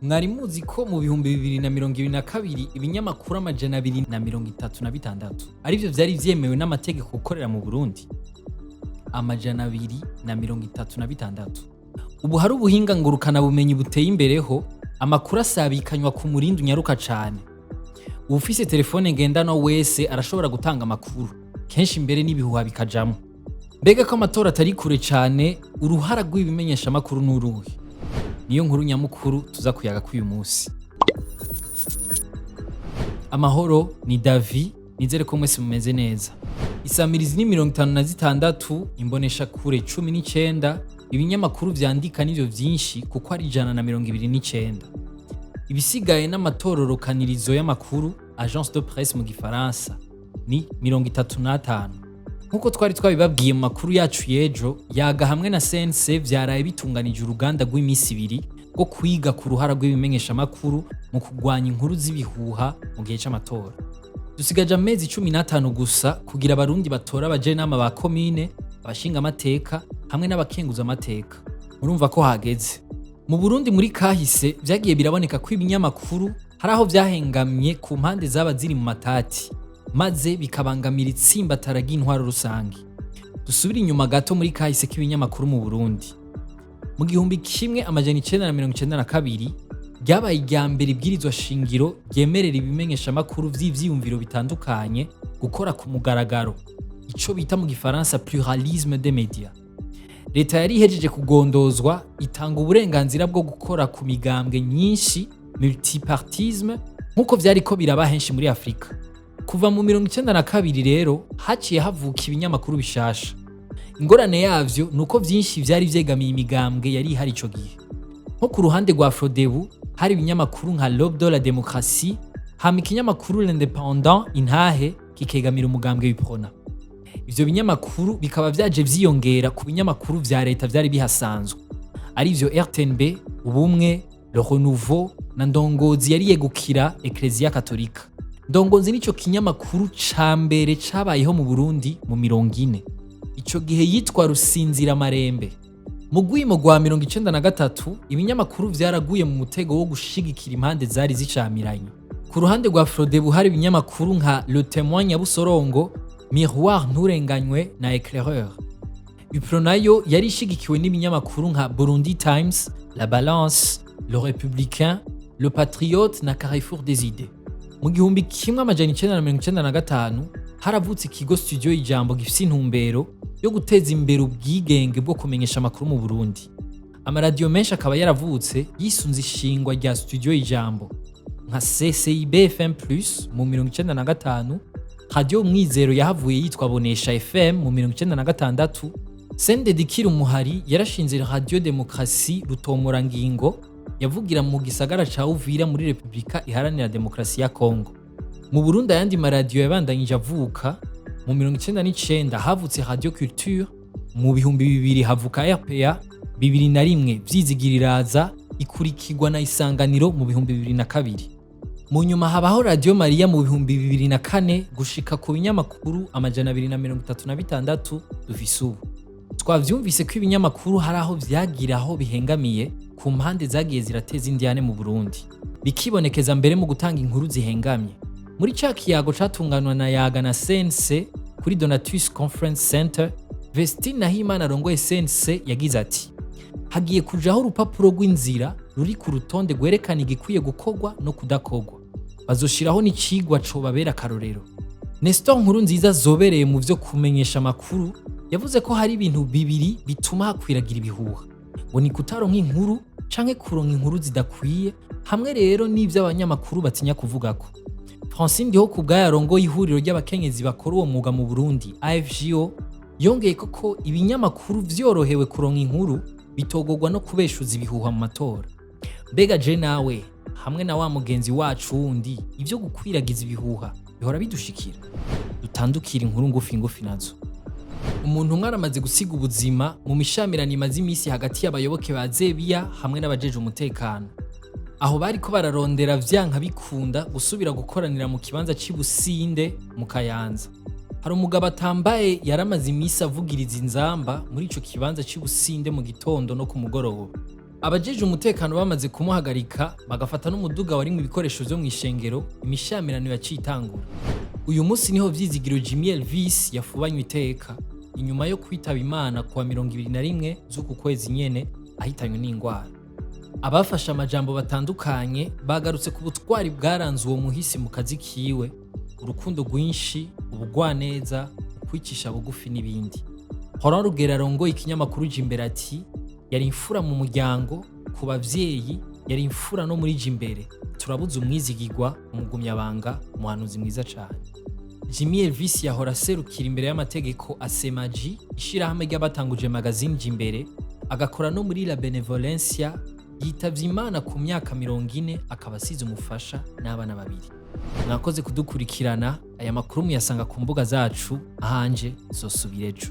Mwari muzi ko mu bihumbi 2022 ibinyamakuru amajana 236 arivyo vyari vyemewe n'amategeko gukorera mu Burundi? Amajana 236. Ubu hari ubuhinga ngurukana bumenyi buteye imbereho, amakuru asabikanywa ku murindi unyaruka cane. Ufise telefone ngendanwa wese arashobora gutanga amakuru, kenshi imbere n'ibihuha bikajamwo. Mbega ko amatora atari kure cane, uruhara rw'ibimenyesha amakuru n'uruhe? Niyo nkuru nyamukuru tuza kuyaga k'uyu munsi. Amahoro, ni Davi, nizere ko mwese mumeze neza. Isamirizi ni 56, imbonesha kure 19, ibinyamakuru vyandika nivyo vyinshi kuko ari 129. Ibisigaye n'amatororokanirizo y'amakuru, agence de presse mu gifaransa, ni 35. Nkuko twari twabibabwiye mu makuru yacu yejo, yaga hamwe na CNC vyaraye bitunganije uruganda rw'imisi 2 rwo kwiga ku ruhara rw'ibimenyesha amakuru mu kugwanya inkuru z'ibihuha mu gihe c'amatora. Dusigaje amezi 15 gusa kugira abarundi batora abajenama ba komine, abashinga amateka hamwe n'abakenguza amateka. Murumva ko hageze. Mu Burundi muri kahise vyagiye biraboneka ko ibinyamakuru hari aho vyahengamye ku mpande zaba ziri mu matati, maze bikabangamira itsimbatara ry'intwaro rusangi. Dusubira inyuma gato muri kahise k'ibinyamakuru mu Burundi. Mu gihumbi kimwe amajana 1992 ryabaye irya mbere ibwirizwa shingiro ryemerera ibimenyesha amakuru vy'ivyiyumviro bitandukanye gukora ku mugaragaro, ico bita mu gifaransa pluralisme des médias. Leta yari ihejeje kugondozwa itanga uburenganzira bwo gukora ku migambwe nyinshi, multipartisme, nkuko vyariko biraba henshi muri Afrika. Kuva mu 1992 rero haciye havuka ibinyamakuru bishasha. Ingorane yavyo nuko vyinshi vyari vyegamiye imigambwe yari ihari ico gihe. Nko ku ruhande rwa Frodebu hari ibinyamakuru nka L'Aube de la Démocratie, hama ikinyamakuru L'Indépendant Intahe kikegamira umugambwe w'Iprona. Ivyo binyamakuru bikaba vyaje vyiyongera ku binyamakuru vya leta vyari bihasanzwe, arivyo RTNB, Ubumwe, Le Renouveau na Ndongozi yari yegukira Ecclesia Katolika. Ndongozi nico kinyamakuru ca mbere cabayeho mu Burundi mu 40. Ico gihe yitwa Rusinzira Marembe. Mu gwimo gwa 93 ibinyamakuru vyaraguye mu mutego wo gushigikira impande zari zicamiranye. Ku ruhande rwa Frodebu hari ibinyamakuru nka Le Témoin Nyabusorongo, Miroir Nturenganywe na Éclaireur. Upronayo yari ishigikiwe n'ibinyamakuru nka Burundi Times, La Balance, Le Républicain, Le Patriote na Carrefour des Idées. Mu gihumbi kimwe amajana 1995 haravutse ikigo Studio Ijambo gifise intumbero yo guteza imbere ubwigenge bwo kumenyesha amakuru mu Burundi. Amaradiyo menshi akaba yaravutse yisunze ishingwa rya Studio Ijambo nka CCIB FM Plus mu 1995, Radio Umwizero yahavuye yitwa Bonesha FM mu 1996, Sendedikira Umuhari yarashinze Radio Demokrasi Rutomorangingo yavugira mu gisagara ca Uvira muri Republika Iharanira Demokrasi ya Kongo. Mu Burundi ayandi maradiyo yabandanyije avuka. Mu 1999 havutse Radio Culture, mu bihumbi 2000 havuka RPA, 2001 Vyizigiriraza ikurikirwa na Isanganiro mu bihumbi 2002. Mu nyuma habaho Radio Maria mu bihumbi 2004 gushika ku binyamakuru amajana 236 dufise ubu. Twavyumvise ko ibinyamakuru hari aho vyagiraho bihengamiye ku mpande zagiye zirateza indiane mu Burundi, bikibonekeza mbere mu gutanga inkuru zihengamye. Muri ca kiyago catunganwa na Yaga na CNC kuri Donatus Conference Center, Vestine Nahimana arongoye CNC yagize ati: hagiye kujaho urupapuro rw'inzira ruri ku rutonde rwerekana igikwiye gukorwa no kudakogwa. Bazoshiraho n'icigwa cobabera akarorero. Nestor Nkurunziza zobereye mu vyo kumenyesha amakuru yavuze ko hari ibintu bibiri bituma hakwiragira ibihuha, ngo ni kutaronka inkuru canke kuronka inkuru zidakwiye, hamwe rero n'ivyo abanyamakuru batinya kuvugako. Francine Ndihokubwayo arongoye ihuriro ry'abakenyezi bakora uwo mwuga mu Burundi AFGO yongeye ko ibinyamakuru vyorohewe kuronka inkuru bitogogwa no kubeshuza ibihuha mu matora. Mbega je nawe hamwe na wa mugenzi wacu wundi ivyo gukwiragiza ibihuha bihora bidushikira? Dutandukira inkuru ngufi nazo. Umuntu umwe aramaze gusiga ubuzima mu mishamirano imaze imisi hagati y'abayoboke ba Zebiya hamwe n'abajeje umutekano. Aho bariko bararondera vyanka bikunda gusubira gukoranira mu kibanza c'Ibusinde mu Kayanza. Hari umugabo atambaye yaramaze imisi avugiriza inzamba muri ico kibanza c'Ibusinde mu gitondo no ku mugoroba. abajeje umutekano bamaze kumuhagarika bagafata n'umuduga warimwo ibikoresho vyo mw'ishengero, imishamirano yaciye itangura. Uyu munsi niho Vyizigiro Jimmy Elvis yafubanywe iteka inyuma yo kwitaba Imana kuwa 21 z'uku kwezi nyene ahitanywe n'ingwara. Abafashe amajambo batandukanye bagarutse ku butwari bwaranze uwo muhisi mu kazi kiwe, urukundo rwinshi, ubugwaneza, kwicisha bugufi n'ibindi. Horan Rugera arongoye ikinyamakuru Jimbere ati yari imfura mu muryango, ku bavyeyi, yari imfura no muri Jimbere. Turabuze umwizigirwa, umugumyabanga, umuhanuzi mwiza cane. Jimmy Elvis yahora aserukira imbere y'amategeko Asemaji, ishirahamwe ry'abatanguje magazine Jimbere, agakora no muri La Benevolencia. Yitavye Imana ku myaka 40, akaba asize umufasha n'abana babiri. Mwakoze kudukurikirana, aya makuru muyasanga ku mbuga zacu, ahanje zosubira ejo.